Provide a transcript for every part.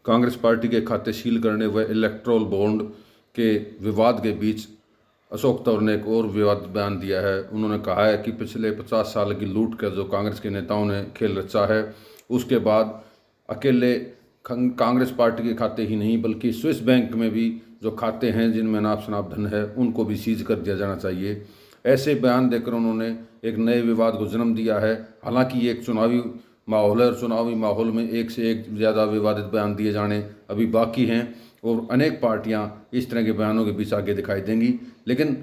Congress party के खाते seal करने व इलेक्ट्रोल बॉन्ड के विवाद के बीच अशोक तंवर ने एक और विवादित बयान दिया है। उन्होंने कहा है कि पिछले 50 साल की लूट का जो कांग्रेस के नेताओं ने खेल रचा है, उसके बाद अकेले कांग्रेस पार्टी के खाते ही नहीं बल्कि स्विस बैंक में भी जो खाते हैं जिनमें नाप शनाप धन है उनको भी सीज कर दिया जाना चाहिए। ऐसे बयान देकर उन्होंने एक नए विवाद को जन्म दिया है। हालांकि ये एक चुनावी माहौल है और चुनावी माहौल में एक से एक ज़्यादा विवादित बयान दिए जाने अभी बाकी हैं और अनेक पार्टियां इस तरह के बयानों के बीच आगे दिखाई देंगी। लेकिन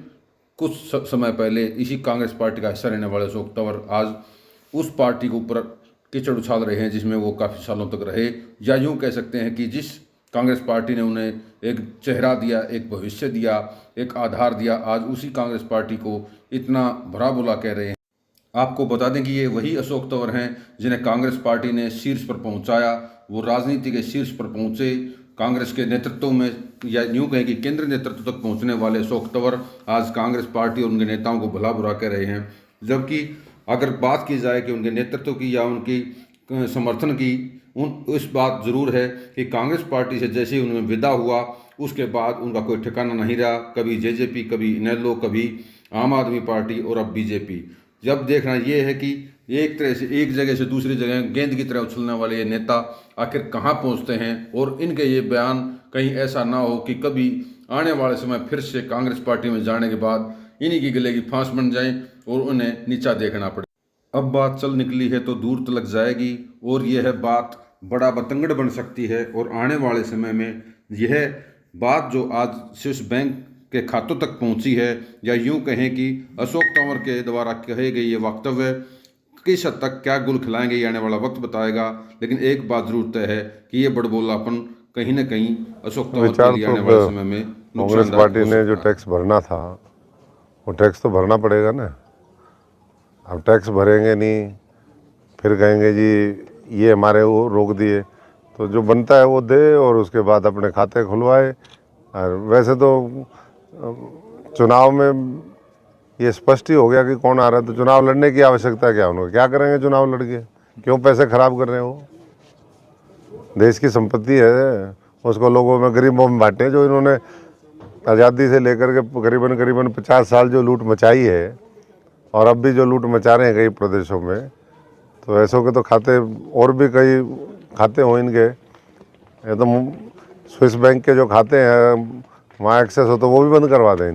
कुछ समय पहले इसी कांग्रेस पार्टी का हिस्सा रहने वाले अशोक तंवर आज उस पार्टी के ऊपर कीचड़ उछाल रहे हैं जिसमें वो काफ़ी सालों तक रहे, या यूँ कह सकते हैं कि जिस कांग्रेस पार्टी ने उन्हें एक चेहरा दिया, एक भविष्य दिया, एक आधार दिया, आज उसी कांग्रेस पार्टी को इतना बुरा बुला कह रहे हैं। आपको बता दें कि ये वही अशोक तंवर हैं जिन्हें कांग्रेस पार्टी ने शीर्ष पर पहुंचाया। वो राजनीति के शीर्ष पर पहुंचे, कांग्रेस के नेतृत्व में, या यूँ कहें कि केंद्रीय नेतृत्व तक पहुंचने वाले अशोक तंवर आज कांग्रेस पार्टी और उनके नेताओं को भला बुरा कह रहे हैं। जबकि अगर बात की जाए कि उनके नेतृत्व की या उनकी समर्थन की, इस बात ज़रूर है कि कांग्रेस पार्टी से जैसे ही उन्हें विदा हुआ उसके बाद उनका कोई ठिकाना नहीं रहा। कभी जेजेपी, कभी इनेलो, कभी आम आदमी पार्टी और अब बीजेपी। जब देखना ये है कि एक तरह से एक जगह से दूसरी जगह गेंद की तरह उछलने वाले ये नेता आखिर कहाँ पहुँचते हैं और इनके ये बयान कहीं ऐसा ना हो कि कभी आने वाले समय फिर से कांग्रेस पार्टी में जाने के बाद इन्हीं की गले की फांस बन जाए और उन्हें नीचा देखना पड़े। अब बात चल निकली है तो दूर तलक जाएगी और यह बात बड़ा बतंगड़ बन सकती है और आने वाले समय में यह बात जो आज स्विस बैंक के खातों तक पहुंची है, या यूं कहें कि अशोक तंवर के द्वारा कहे गए ये वक्तव्य किस हद तक क्या गुल खिलाएंगे ये आने वाला वक्त बताएगा। लेकिन एक बात जरूर तय है कि ये बड़बोलापन कहीं ना कहीं अशोक तंवर के लिए आने वाले समय में कांग्रेस पार्टी ने जो टैक्स भरना था वो टैक्स तो भरना पड़ेगा ना। अब टैक्स भरेंगे नहीं, फिर कहेंगे जी ये हमारे वो रोक दिए, तो जो बनता है वो दे और उसके बाद अपने खाते खुलवाए। और वैसे तो चुनाव में ये स्पष्ट ही हो गया कि कौन आ रहा है, तो चुनाव लड़ने की आवश्यकता क्या उनको, क्या करेंगे चुनाव लड़ के, क्यों पैसे खराब कर रहे हैं। वो देश की संपत्ति है, उसको लोगों में, गरीबों में बांटे। जो इन्होंने आज़ादी से लेकर के करीबन 50 साल जो लूट मचाई है और अब भी जो लूट मचा रहे हैं कई प्रदेशों में, तो ऐसों के तो खाते और भी कई खाते हो इनके। ये तो स्विस बैंक के जो खाते हैं वहाँ एक्सेस हो तो वो भी बंद करवा दें इनके।